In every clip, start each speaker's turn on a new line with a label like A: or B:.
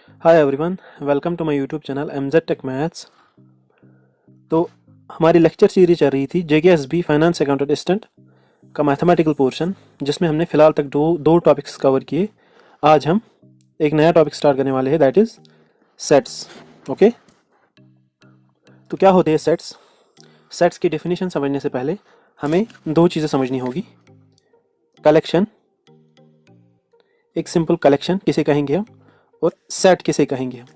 A: Hi everyone, welcome to my YouTube channel MZ tech maths. तो हमारी lecture series चल रही थी जेकेएसबी फाइनेंस अकाउंटेंट असिस्टेंट का मैथमेटिकल पोर्शन, जिसमें हमने फ़िलहाल तक दो टॉपिक्स कवर किए। आज हम एक नया टॉपिक स्टार्ट करने वाले हैं, दैट इज़ सेट्स। ओके, तो क्या होते हैं सेट्स? सेट्स की डेफिनेशन समझने से पहले हमें दो चीज़ें समझनी होगी। कलेक्शन, एक सिंपल कलेक्शन किसे कहेंगे हम, और सेट किसे कहेंगे हम।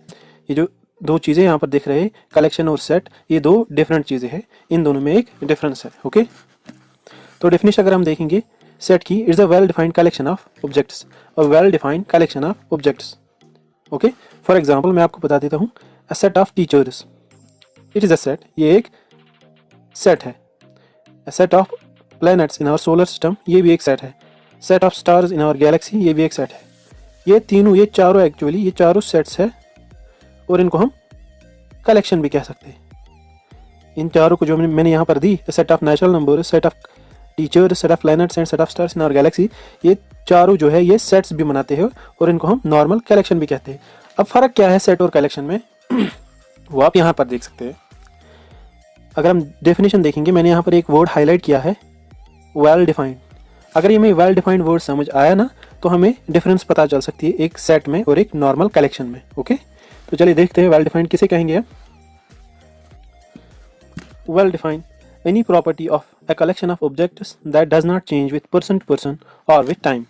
A: ये जो दो चीज़ें यहाँ पर दिख रहे हैं, कलेक्शन और सेट, ये दो डिफरेंट चीज़ें हैं, इन दोनों में एक डिफरेंस है। ओके, तो डेफिनेशन अगर हम देखेंगे सेट की, it's a well defined collection of objects, a well defined collection of objects. Okay, for example मैं आपको बता देता हूँ, a set of teachers, it is a set, ये एक सेट है। A set of planets in our solar system, ये भी एक सेट है। Set of stars in our galaxy, ये भी एक सेट है। ये तीनों, ये चारों एक्चुअली, ये चारों सेट्स है, और इनको हम कलेक्शन भी कह सकते हैं। इन चारों को जो मैंने यहाँ पर दी, set of natural number, set of teacher, set of planets and set of stars in our galaxy, ये चारों जो है ये सेट्स भी बनाते हैं, और इनको हम नॉर्मल कलेक्शन भी कहते हैं। अब फ़र्क क्या है सेट और कलेक्शन में वो आप यहाँ पर देख सकते हैं। अगर हम डेफिनेशन देखेंगे, मैंने यहाँ पर एक वर्ड हाईलाइट किया है, वेल डिफाइंड। अगर ये हमें वेल डिफाइंड वर्ड समझ आया ना, तो हमें डिफरेंस पता चल सकती है एक सेट में और एक नॉर्मल कलेक्शन में। ओके, तो चलिए देखते हैं वेल डिफाइंड किसे कहेंगे हम। Well defined, any property of a collection of objects that does not change with person to person और विथ टाइम।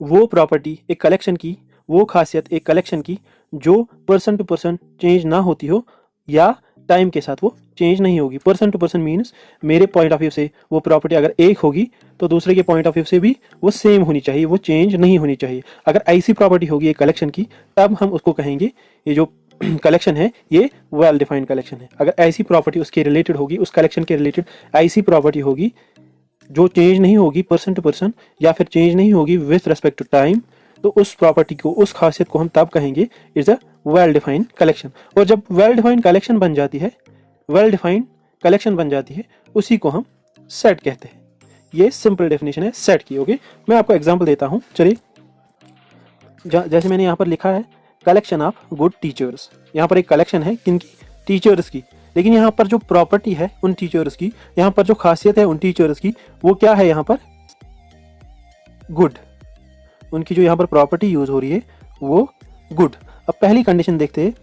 A: वो प्रॉपर्टी एक कलेक्शन की, वो खासियत एक कलेक्शन की जो पर्सन टू पर्सन चेंज ना होती हो, या टाइम के साथ वो चेंज नहीं होगी। पर्सन टू पर्सन मीन्स मेरे पॉइंट ऑफ व्यू से वो प्रॉपर्टी अगर एक होगी तो दूसरे के पॉइंट ऑफ व्यू से भी वो सेम होनी चाहिए, वो चेंज नहीं होनी चाहिए। अगर ऐसी प्रॉपर्टी होगी एक कलेक्शन की, तब हम उसको कहेंगे ये जो कलेक्शन है ये वेल डिफाइंड कलेक्शन है। अगर ऐसी प्रॉपर्टी उसके रिलेटेड होगी, उस कलेक्शन के रिलेटेड ऐसी प्रॉपर्टी होगी जो चेंज नहीं होगी पर्सन टू पर्सन, या फिर चेंज नहीं होगी विथ रेस्पेक्ट टू टाइम, तो उस प्रॉपर्टी को, उस खासियत को हम तब कहेंगे it's a well defined collection. और जब वेल डिफाइंड कलेक्शन बन जाती है, वेल डिफाइंड कलेक्शन बन जाती है, उसी को हम सेट कहते हैं। ये सिंपल डेफिनेशन है सेट की। ओके, मैं आपको एग्जांपल देता हूँ। चलिए, जैसे मैंने यहाँ पर लिखा है कलेक्शन ऑफ गुड टीचर्स, यहाँ पर एक कलेक्शन है किनकी? टीचर्स की। लेकिन यहाँ पर जो प्रॉपर्टी है उन टीचर्स की, यहाँ पर जो खासियत है उन टीचर्स की, वो क्या है? यहाँ पर गुड। उनकी जो यहाँ पर प्रॉपर्टी यूज हो रही है वो गुड। अब पहली कंडीशन देखते हैं,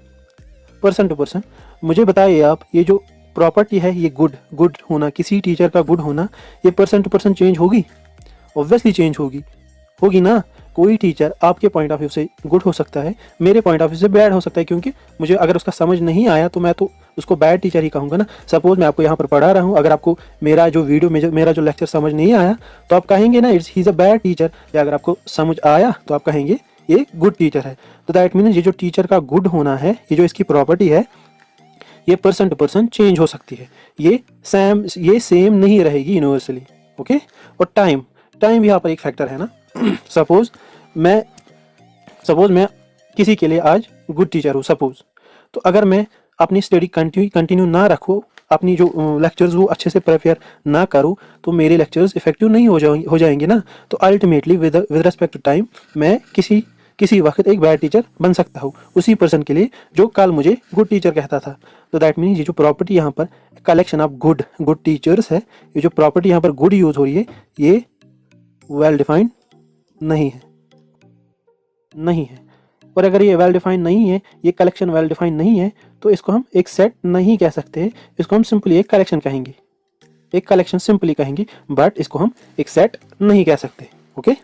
A: पर्सन टू पर्सन। मुझे बताइए आप, ये जो प्रॉपर्टी है ये गुड होना, किसी टीचर का गुड होना, ये पर्सन टू पर्सन चेंज होगी? ऑब्वियसली चेंज होगी ना। कोई टीचर आपके पॉइंट ऑफ व्यू से गुड हो सकता है, मेरे पॉइंट ऑफ व्यू से बैड हो सकता है, क्योंकि मुझे अगर उसका समझ नहीं आया तो मैं तो उसको बैड टीचर ही कहूँगा ना। सपोज मैं आपको यहाँ पर पढ़ा रहा हूँ, अगर आपको मेरा जो वीडियो में मेरा जो लेक्चर समझ नहीं आया तो आप कहेंगे ना it's he is a bad teacher, या अगर आपको समझ आया तो आप कहेंगे ये गुड टीचर है। तो दैट मीन्स ये जो टीचर का गुड होना है, ये जो इसकी प्रॉपर्टी है, ये पर्सन टू पर्सन चेंज हो सकती है, ये सेम नहीं रहेगी यूनिवर्सली। ओके, और टाइम भी यहाँ पर एक फैक्टर है ना। सपोज मैं किसी के लिए आज गुड टीचर हूँ सपोज, तो अगर मैं अपनी स्टडी कंटिन्यू ना रखूँ, अपनी जो लेक्चर्स वो अच्छे से प्रिपेयर ना करूँ, तो मेरे लेक्चर्स इफेक्टिव नहीं हो जाएंगे ना। तो ultimately with respect to time मैं किसी वक्त एक बैड टीचर बन सकता हूँ उसी पर्सन के लिए जो कल मुझे गुड टीचर कहता था। तो दैट मीन्स ये जो प्रॉपर्टी यहाँ पर कलेक्शन ऑफ गुड टीचर्स है, ये जो प्रॉपर्टी यहाँ पर गुड यूज हो रही है, ये वेल डिफाइंड नहीं है। और अगर ये वेल डिफाइंड नहीं है, ये कलेक्शन वेल डिफाइंड नहीं है, तो इसको हम एक सेट नहीं कह सकते, इसको हम सिंपली एक कलेक्शन कहेंगे, एक कलेक्शन सिंपली कहेंगे, बट इसको हम एक सेट नहीं कह सकते। ओके,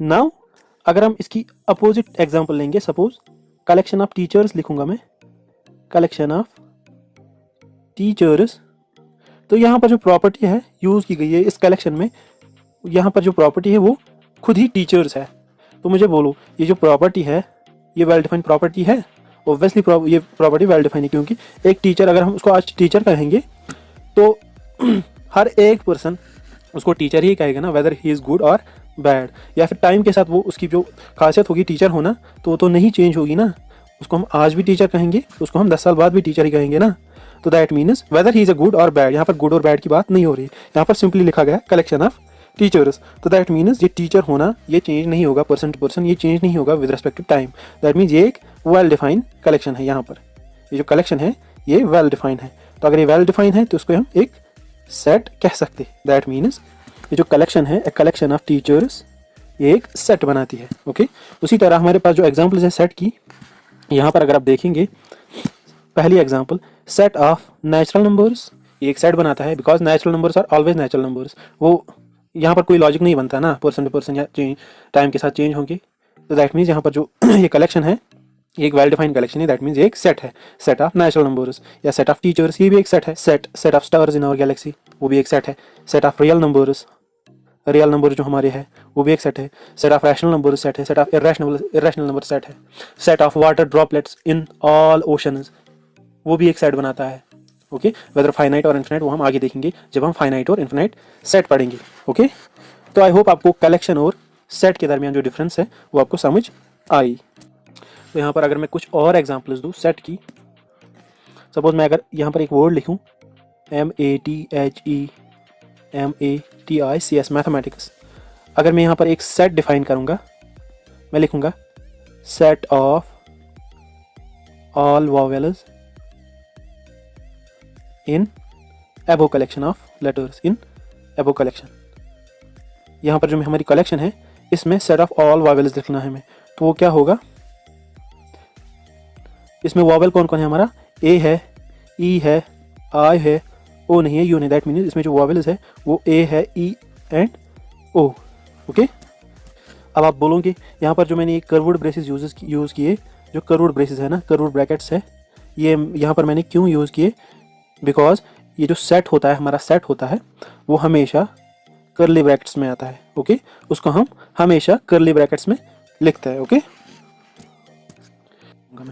A: नाउ अगर हम इसकी अपोजिट एग्जांपल लेंगे, सपोज कलेक्शन ऑफ टीचर्स लिखूंगा मैं, कलेक्शन ऑफ टीचर्स, तो यहाँ पर जो प्रॉपर्टी है यूज की गई है इस कलेक्शन में, यहाँ पर जो प्रॉपर्टी है वो खुद ही टीचर्स है। तो मुझे बोलो, ये जो प्रॉपर्टी है ये वेल डिफाइंड प्रॉपर्टी है? ऑब्वियसली ये प्रॉपर्टी वेल डिफाइंड है, क्योंकि एक टीचर, अगर हम उसको आज टीचर कहेंगे तो हर एक पर्सन उसको टीचर ही कहेगा ना, वेदर ही इज़ गुड और बैड। या फिर टाइम के साथ वो उसकी जो खासियत होगी टीचर होना, तो वो तो नहीं चेंज होगी ना। उसको हम आज भी टीचर कहेंगे, उसको हम 10 साल बाद भी टीचर ही कहेंगे ना। तो that means weather he is a good और बैड, यहाँ पर गुड और बैड की बात नहीं हो रही, यहाँ पर सिंपली लिखा गया कलेक्शन ऑफ टीचर्स, तो दैट मीन्स ये टीचर होना ये चेंज नहीं होगा पर्सन टू पर्सन, ये चेंज नहीं होगा with respect to time. That means ये एक वेल डिफाइंड कलेक्शन है। यहाँ पर ये जो कलेक्शन है ये वेल डिफाइंड है, तो अगर ये वेल डिफाइंड है तो उसको हम एक सेट कह सकते हैं। दैट मीन्स ये जो कलेक्शन है, ए कलेक्शन ऑफ टीचर्स, ये एक सेट बनाती है। ओके, उसी तरह हमारे पास जो एग्जाम्पल्स है सेट की, यहाँ पर अगर आप देखेंगे पहली example set of natural numbers, ये एक सेट बनाता है because natural numbers are always natural numbers. वो यहाँ पर कोई लॉजिक नहीं बनता ना, पर्सन टू पर्सन या टाइम के साथ चेंज होंगे। तो दैट मीन्स यहाँ पर जो ये कलेक्शन है ये एक वेल डिफाइंड कलेक्शन है। दैट मीन्स एक सेट है, सेट ऑफ नेचुरल नंबर्स। या सेट ऑफ टीचर्स, ये भी एक सेट है। Set of stars in our galaxy, वो भी एक सेट है। Set of real numbers, real number जो हमारे हैं वो भी एक सेट है। Set of rational number set है। Set of irrational number set है। Set of water droplets in all oceans, वो भी एक सेट बनाता है। ओके, वेदर फाइनाइट और इन्फिनाइट वो हम आगे देखेंगे जब हम फाइनाइट और इन्फिनाइट सेट पढ़ेंगे। ओके, तो आई होप आपको कलेक्शन और सेट के दरमियान जो डिफरेंस है वो आपको समझ आई। तो यहाँ पर अगर मैं कुछ और एग्जांपल्स दूँ सेट की, सपोज मैं अगर यहाँ पर एक वर्ड लिखूँ MATHEMATICS, मैथमेटिक्स, अगर मैं यहाँ पर एक सेट डिफाइन करूँगा, मैं लिखूँगा सेट ऑफ ऑल वॉवेल्स इन एबो कलेक्शन ऑफ लेटर्स, इन एबो कलेक्शन। यहाँ पर जो हमारी कलेक्शन है इसमें सेट ऑफ ऑल वॉवेल्स लिखना है हमें, तो वो क्या होगा, इसमें वॉवेल कौन कौन है हमारा, ए है, ई है, आई है, ओ नहीं है, यू नहीं। दैट मीन्स इसमें जो वॉवेल्स है वो ए है, ई एंड ओ। ओके, अब आप बोलोगे यहाँ पर जो मैंने एक कर्व्ड ब्रेसेस यूज़ किए, जो कर्व्ड ब्रेसेस है ना, कर्व्ड ब्रैकेट्स है, ये यहाँ पर मैंने क्यों यूज़ किए, बिकॉज ये जो सेट होता है, हमारा सेट होता है वो हमेशा कर्ली ब्रैकेट्स में आता है। ओके, उसको हम हमेशा कर्ली ब्रैकेट्स में लिखते हैं। ओके,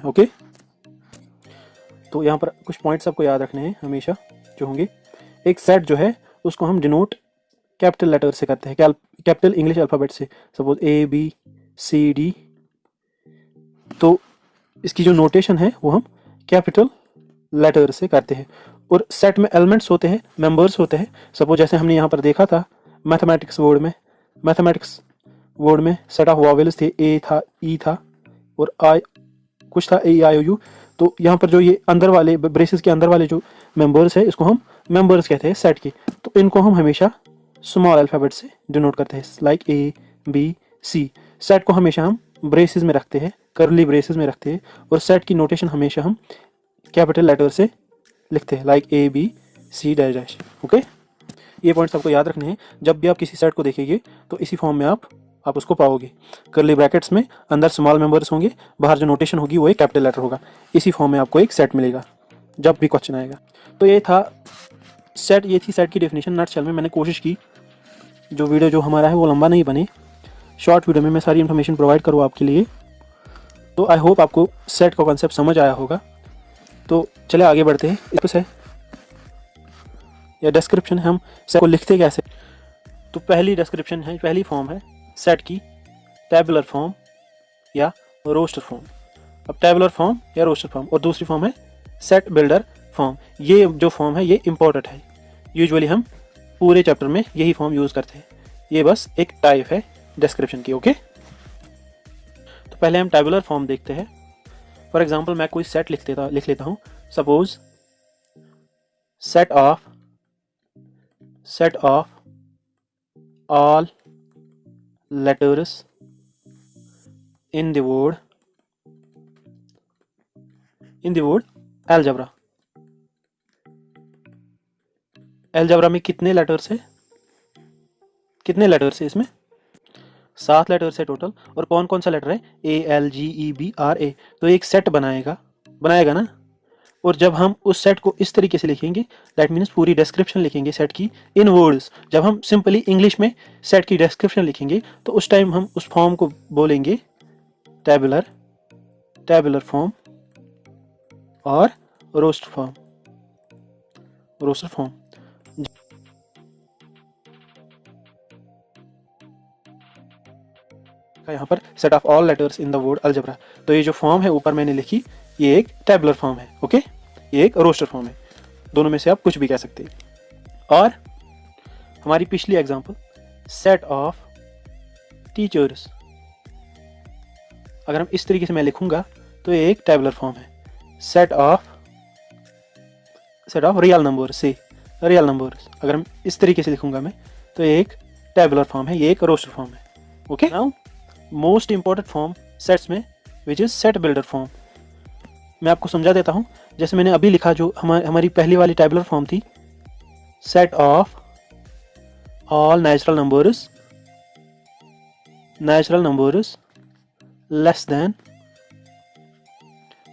A: ओके, तो यहाँ पर कुछ पॉइंट्स आपको याद रखने हैं हमेशा जो होंगे। एक सेट जो है उसको हम डिनोट कैपिटल लेटर से करते हैं, कैपिटल इंग्लिश अल्फ़ाबेट से। सपोज ABCD, तो इसकी जो नोटेशन है वो हम कैपिटल लेटर से करते हैं। और सेट में एलिमेंट्स होते हैं, मेंबर्स होते हैं। सपोज जैसे हमने यहाँ पर देखा था मैथमेटिक्स वर्ड में सेट ऑफ वॉवेल्स थे, ए था, ई था और आई कुछ था, AEIOU। तो यहाँ पर जो ये अंदर वाले ब्रेसेस के अंदर वाले जो मेंबर्स है इसको हम मेंबर्स कहते हैं सेट के। तो इनको हम हमेशा स्मॉल अल्फ़ाबेट से डिनोट करते हैं, लाइक ABC। सेट को हमेशा हम ब्रेसेस में रखते हैं, कर्ली ब्रेसेस में रखते हैं, और सेट की नोटेशन हमेशा हम कैपिटल लेटर से लिखते हैं, लाइक ABC'। ओके, ये पॉइंट्स आपको याद रखने हैं। जब भी आप किसी सेट को देखेंगे तो इसी फॉर्म में आप उसको पाओगे, कर्ली ब्रैकेट्स में अंदर स्मॉल मेंबर्स होंगे, बाहर जो नोटेशन होगी वो एक कैपिटल लेटर होगा। इसी फॉर्म में आपको एक सेट मिलेगा जब भी क्वेश्चन आएगा। तो ये था सेट, ये थी सेट की डेफिनेशन नटशेल में। मैंने कोशिश की जो वीडियो जो हमारा है वो लंबा नहीं बने, शॉर्ट वीडियो में मैं सारी इन्फॉर्मेशन प्रोवाइड करूँ आपके लिए। तो आई होप आपको सेट का कॉन्सेप्ट समझ आया होगा। तो चले आगे बढ़ते हैं। इस है या डिस्क्रिप्शन है, हम सेट को लिखते कैसे। तो पहली डिस्क्रिप्शन है, पहली फॉर्म है सेट की, टेबुलर फॉर्म या रोस्टर फॉर्म। अब टेबुलर फॉर्म या रोस्टर फॉर्म, और दूसरी फॉर्म है सेट बिल्डर फॉर्म। ये जो फॉर्म है ये इंपॉर्टेंट है, यूजुअली हम पूरे चैप्टर में यही फॉर्म यूज़ करते हैं। ये बस एक टाइप है डिस्क्रिप्शन की। ओके, तो पहले हम टेबुलर फॉर्म देखते हैं। फॉर एग्जांपल मैं कोई सेट लिख लेता हूँ। Suppose set of all letters in the word algebra. Algebra में कितने लेटर्स है इसमें? 7 लेटर्स है टोटल। और कौन कौन सा लेटर है? ALGEBRA। तो एक सेट बनाएगा ना। और जब हम उस सेट को इस तरीके से लिखेंगे, दैट मीन्स पूरी डिस्क्रिप्शन लिखेंगे सेट की इन वर्ड्स। जब हम सिंपली इंग्लिश में सेट की डिस्क्रिप्शन लिखेंगे तो उस टाइम हम उस फॉर्म को बोलेंगे टेबुलर फॉर्म और रोस्टर फॉर्म। यहाँ पर set of all letters in the word algebra. तो ये जो फॉर्म है ऊपर मैंने लिखी, ये एक टेबुलर फॉर्म है। ओके, ये एक रोस्टर फॉर्म है। दोनों में से आप कुछ भी कह सकते हैं। और हमारी पिछली एग्जांपल सेट ऑफ टीचर्स। अगर हम इस तरीके से मैं लिखूंगा तो ये एक टेबुलर फॉर्म है। सेट ऑफ रियल नंबर से रियल नंबर्स, अगर हम इस तरीके से लिखूंगा मैं तो ये एक टेबुलर फॉर्म है, ये एक रोस्टर फॉर्म है। Okay, now most important form sets में which is set builder form. मैं आपको समझा देता हूं। जैसे मैंने अभी लिखा, जो हमारी पहली वाली टेबुलर फॉर्म थी, set of all natural numbers less than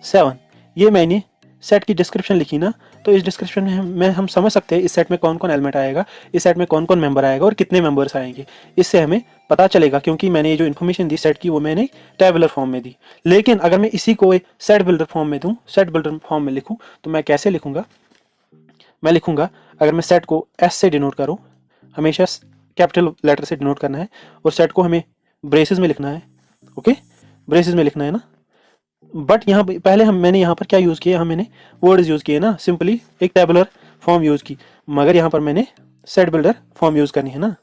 A: 7। ये मैंने सेट की डिस्क्रिप्शन लिखी ना, तो इस डिस्क्रिप्शन में हम समझ सकते हैं इस सेट में कौन कौन एलिमेंट आएगा, इस सेट में कौन कौन मेंबर आएगा और कितने मेंबर्स आएंगे। इससे हमें पता चलेगा, क्योंकि मैंने ये जो इन्फॉर्मेशन दी सेट की वो मैंने टेबुलर फॉर्म में दी। लेकिन अगर मैं इसी को सेट बिल्डर फॉर्म में दूं, सेट बिल्डर फॉर्म में लिखूं, तो मैं कैसे लिखूंगा? मैं लिखूंगा, अगर मैं सेट को एस से डिनोट करूं, हमेशा कैपिटल लेटर से डिनोट करना है, और सेट को हमें ब्रेसेस में लिखना है। ओके, ब्रेसेस में लिखना है ना। बट यहाँ पहले मैंने यहाँ पर क्या यूज़ किया, मैंने वर्ड्स यूज़ किए ना, सिंपली एक टेबुलर फॉर्म यूज़ की। मगर यहाँ पर मैंने सेट बिल्डर फॉर्म यूज़ करनी है ना,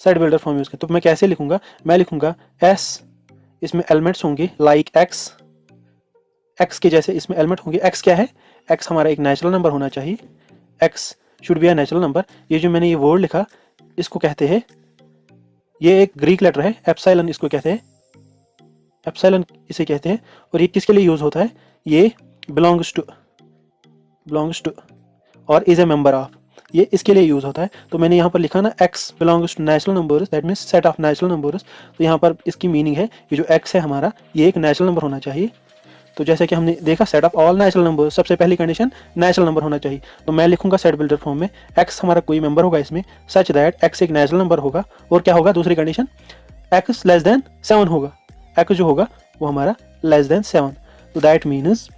A: सेट बिल्डर फॉर्म यूज़ करनी। तो मैं कैसे लिखूंगा? मैं लिखूंगा एस, इसमें एलिमेंट्स होंगे लाइक एक्स, एक्स के जैसे इसमें एलिमेंट होंगे। एक्स क्या है? एक्स हमारा एक नेचुरल नंबर होना चाहिए। X should be a natural number. ये जो मैंने ये वर्ड लिखा, इसको कहते हैं, ये एक ग्रीक लेटर है, एप्सिलॉन इसको कहते हैं, एप्सिलॉन इसे कहते हैं। और ये किसके लिए यूज होता है? ये बिलोंग्स टू और इज ए मेंबर ऑफ, ये इसके लिए यूज होता है। तो मैंने यहाँ पर लिखा ना, X belongs to natural numbers, that means set of natural numbers. तो यहाँ पर इसकी मीनिंग है, ये जो एक्स है हमारा, ये एक नेचुरल नंबर होना चाहिए। तो जैसे कि हमने देखा, set of all natural number, सबसे पहली कंडीशन नेचुरल नंबर होना चाहिए। तो मैं लिखूंगा सेट बिल्डर फॉर्म में, एक्स हमारा कोई मेंबर होगा इसमें, सच दैट एक्स एक नेचुरल नंबर होगा। और क्या होगा दूसरी कंडीशन? एक्स लेस देन 7 होगा। एक्स जो होगा वो हमारा लेस देन 7। तो दैट मीन्स,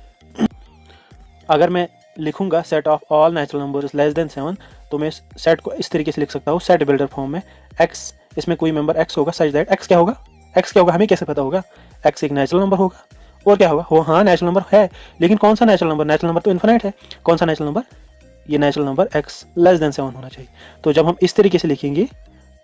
A: अगर मैं लिखूंगा set of all natural numbers less than 7, तो मैं सेट को इस तरीके से लिख सकता हूँ, सेट बिल्डर फॉर्म में, एक्स, इसमें कोई मेंबर एक्स होगा, सच दैट एक्स क्या होगा? एक्स क्या होगा हमें कैसे पता होगा? एक्स एक नेचुरल नंबर होगा। और क्या होगा? हो, हाँ नेचुरल नंबर है, लेकिन कौन सा नेचुरल नंबर? नेचुरल नंबर तो इन्फिनिट है। कौन सा नेचुरल नंबर? ये natural number x less then 7 होना चाहिए। तो जब हम इस तरीके से लिखेंगे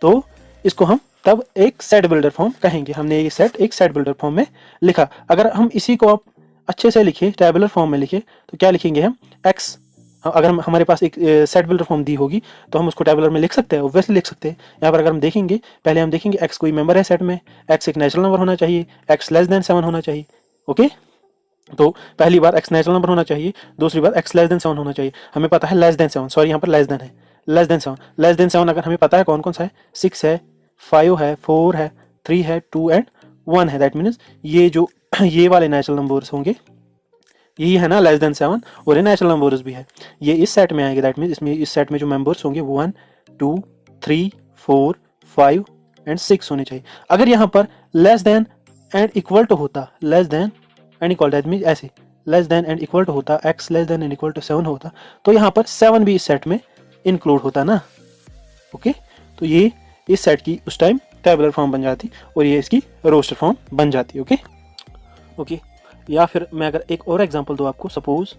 A: तो इसको हम तब एक सेट बिल्डर फॉर्म कहेंगे। हमने ये सेट एक सेट बिल्डर फॉर्म में लिखा। अगर हम इसी को आप अच्छे से लिखे, टेबुलर फॉर्म में लिखे, तो क्या लिखेंगे हम? एक्स, अगर हमारे पास एक सेट बिल्डर फॉर्म दी होगी तो हम उसको टेबुलर में लिख सकते हैं, ऑब्वियसली लिख सकते हैं। यहाँ पर अगर हम देखेंगे, पहले हम देखेंगे एक्स कोई मेंबर है सेट में, एक्स एक नेचुरल नंबर होना चाहिए, एक्स लेस देन 7 होना चाहिए। ओके, तो पहली बार एक्स नेचुरल नंबर होना चाहिए, दूसरी बार एक्स लेस देन 7 होना चाहिए। हमें पता है लेस देन 7, सॉरी यहाँ पर लेस देन है, लेस देन 7, लेस देन 7 अगर हमें पता है कौन कौन सा है, 6 है, 5 है, 4 है, 3 है, 2 एंड 1 है। दैट मीन्स ये जो ये वाले नेचुरल नंबर्स होंगे, यही है ना लेस देन 7, और ये नेचुरल नंबर्स भी है, ये इस सेट में आएंगे। दैट मीन्स इसमें इस सेट में जो मेंबर्स होंगे 1 2 3 4 5 एंड 6 होने चाहिए। अगर यहाँ पर less than and equal to होता, less than and equal, that means ऐसे less than and equal to होता, x less than and equal to 7 होता, तो यहाँ पर 7 भी इस सेट में इंक्लूड होता ना। ओके, तो ये इस सेट की उस टाइम टेबुलर फॉर्म बन जाती और ये इसकी रोस्टर फॉर्म बन जाती। ओके, या फिर मैं अगर एक और एग्जांपल दूँ आपको, सपोज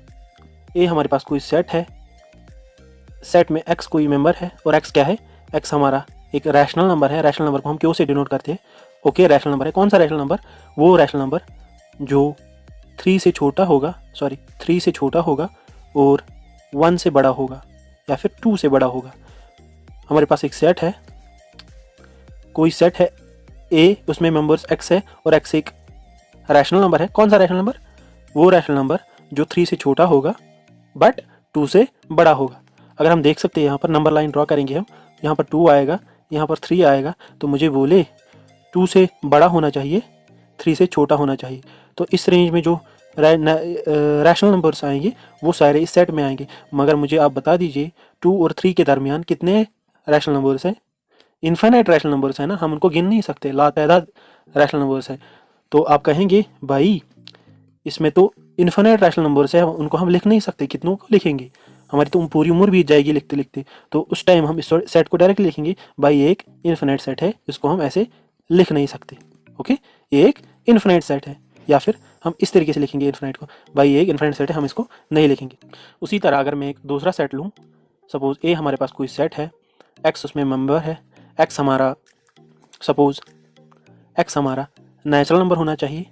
A: ये हमारे पास कोई सेट है, सेट में एक्स कोई मेंबर है, और एक्स क्या है? एक्स हमारा एक रैशनल नंबर है। रैशनल नंबर को हम क्यों से डिनोट करते हैं? ओके, रैशनल नंबर है। कौन सा रैशनल नंबर? वो रैशनल नंबर जो 3 से छोटा होगा, सॉरी 3 से छोटा होगा और 1 से बड़ा होगा, या फिर 2 से बड़ा होगा। हमारे पास एक सेट है, कोई सेट है ए, उसमें मेंबर्स एक्स है और एक्स एक रैशनल नंबर है। कौन सा रैशनल नंबर? वो रैशनल नंबर जो 3 से छोटा होगा बट 2 से बड़ा होगा। अगर हम देख सकते हैं, यहाँ पर नंबर लाइन ड्रॉ करेंगे हम, यहाँ पर 2 आएगा, यहाँ पर 3 आएगा, तो मुझे बोले 2 से बड़ा होना चाहिए, 3 से छोटा होना चाहिए। तो इस रेंज में जो रैशनल नंबर्स आएंगे वो सारे इस सेट में आएंगे। मगर मुझे आप बता दीजिए 2 और 3 के दरमियान कितने रैशनल नंबर्स हैं? इन्फिनिट रैशनल नंबर्स है ना, हम उनको गिन नहीं सकते, लातादाद रैशनल नंबर्स है। तो आप कहेंगे भाई इसमें तो इन्फिनिट रैशनल नंबर्स है, उनको हम लिख नहीं सकते, कितनों को लिखेंगे? हमारी तो पूरी उम्र बीत जाएगी लिखते लिखते। तो उस टाइम हम इस सेट को डायरेक्ट लिखेंगे, भाई एक इन्फिनिट सेट है, इसको हम ऐसे लिख नहीं सकते। ओके, ये एक इन्फिनिट सेट है। या फिर हम इस तरीके से लिखेंगे इन्फिनिट को, भाई ये एक इन्फिनिट सेट है, हम इसको नहीं लिखेंगे। उसी तरह अगर मैं एक दूसरा सेट लूँ, सपोज ए हमारे पास कोई सेट है, एक्स उसमें मेंबर है, एक्स हमारा सपोज एक्स हमारा नेचुरल नंबर होना चाहिए,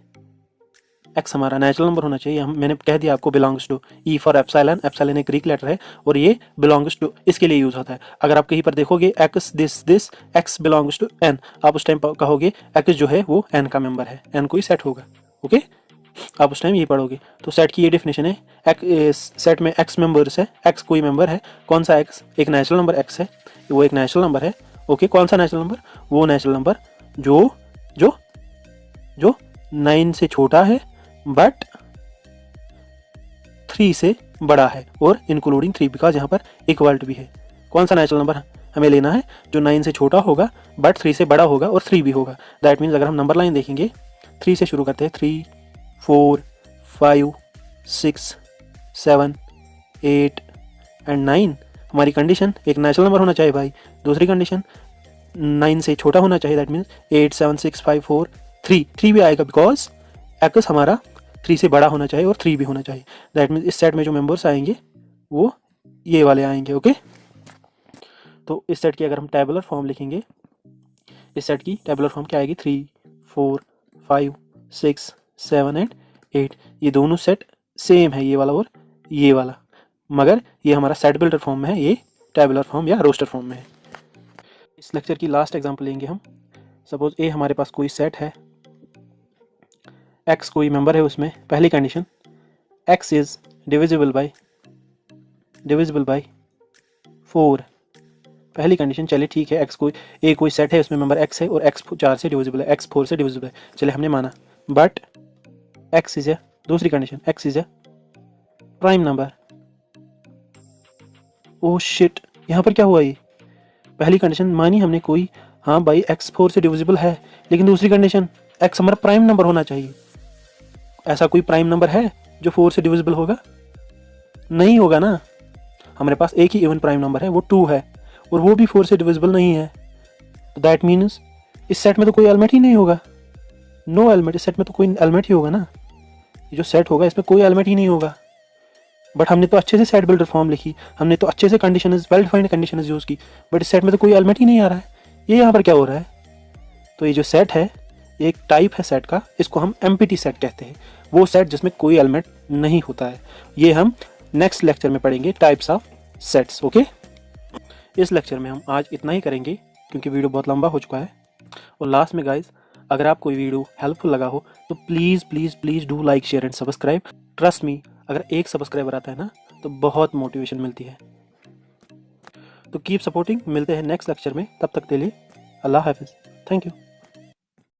A: एक्स हमारा नेचुरल नंबर होना चाहिए। हम मैंने कह दिया आपको belongs to E for epsilon, epsilon एक ग्रीक लेटर है और ये बिलोंग्स टू इसके लिए यूज होता है। अगर आप कहीं पर देखोगे X this X belongs to N, आप उस टाइम कहोगे एक्स जो है वो एन का मेंबर है, एन कोई सेट होगा। ओके, आप उस टाइम ये पढ़ोगे। तो सेट की ये डेफिनेशन है, सेट में एक्स मेंबर्स है, एक्स कोई मेंबर है। कौन सा एक्स? एक नेचुरल नंबर एक्स है, वो एक नेचुरल नंबर है। ओके, कौन सा नेचुरल नंबर? वो नेचुरल नंबर जो जो जो 9 से छोटा है बट 3 से बड़ा है, और इंक्लूडिंग 3, बिकॉज यहाँ पर इक्वल टू भी है। कौन सा नेचुरल नंबर हमें लेना है? जो 9 से छोटा होगा बट 3 से बड़ा होगा और 3 भी होगा। दैट मीन्स अगर हम नंबर लाइन देखेंगे 3 से शुरू करते हैं, 3 4 5 6 7 8 एंड 9। हमारी कंडीशन एक नेचुरल नंबर होना चाहिए भाई। दूसरी कंडीशन 9 से छोटा होना चाहिए, दैट मीन्स 8 7 6 5 4 3 भी आएगा, बिकॉज एक्स हमारा 3 से बड़ा होना चाहिए और 3 भी होना चाहिए। दैट मीन्स इस सेट में जो मेंबर्स आएंगे वो ये वाले आएंगे। ओके, तो इस सेट की अगर हम टेबुलर फॉर्म लिखेंगे, इस सेट की टेबुलर फॉर्म क्या आएगी? 3 4 5 6 7 एंड 8। ये दोनों सेट सेम है, ये वाला और ये वाला, मगर ये हमारा सेट बिल्डर फॉर्म में है, ये टेबुलर फॉर्म या रोस्टर फॉर्म में है। इस लेक्चर की लास्ट एग्जांपल लेंगे हम। सपोज ए हमारे पास कोई सेट है, एक्स कोई मेंबर है उसमें। पहली condition x is divisible by 4। पहली कंडीशन, चलिए ठीक है, एक्स कोई सेट है, उसमें मेंबर एक्स है और एक्स 4 से डिविजिबल है, एक्स 4 से डिविजिबल है, चलिए हमने माना। बट एक्स इज ए, दूसरी condition, x is a prime number. Oh shit, यहाँ पर क्या हुआ? ये पहली कंडीशन मानी हमने कोई, हाँ भाई एक्स 4 से डिविजिबल है, लेकिन दूसरी कंडीशन एक्स हमारा प्राइम नंबर होना चाहिए। ऐसा कोई प्राइम नंबर है जो 4 से डिविजिबल होगा? नहीं होगा ना। हमारे पास एक ही इवन प्राइम नंबर है, वो 2 है, और वो भी 4 से डिविजिबल नहीं है। दैट मीन्स इस सेट में तो कोई एलिमेंट ही नहीं होगा। नो एलिमेंट, इस सेट में तो कोई एलिमेंट ही होगा ना। ये जो सेट होगा इसमें कोई एलिमेंट ही नहीं होगा। बट हमने तो अच्छे से सेट बिल्डर फॉर्म लिखी, हमने तो अच्छे से condition well defined condition use की, बट इस सेट में तो कोई एलिमेंट ही नहीं आ रहा है। ये यहाँ पर क्या हो रहा है? तो ये जो सेट है, एक टाइप है सेट का, इसको हम एम्प्टी सेट कहते हैं। वो सेट जिसमें कोई एलिमेंट नहीं होता है। ये हम नेक्स्ट लेक्चर में पढ़ेंगे, टाइप्स ऑफ सेट्स। ओके, इस लेक्चर में हम आज इतना ही करेंगे क्योंकि वीडियो बहुत लंबा हो चुका है। और लास्ट में गाइज, अगर आपको वीडियो हेल्पफुल लगा हो तो please please please do like share and subscribe. Trust me, अगर एक सब्सक्राइबर आता है ना तो बहुत मोटिवेशन मिलती है। तो कीप सपोर्टिंग, मिलते हैं नेक्स्ट लेक्चर में, तब तक के लिए अल्लाह हाफिज़, थैंक यू।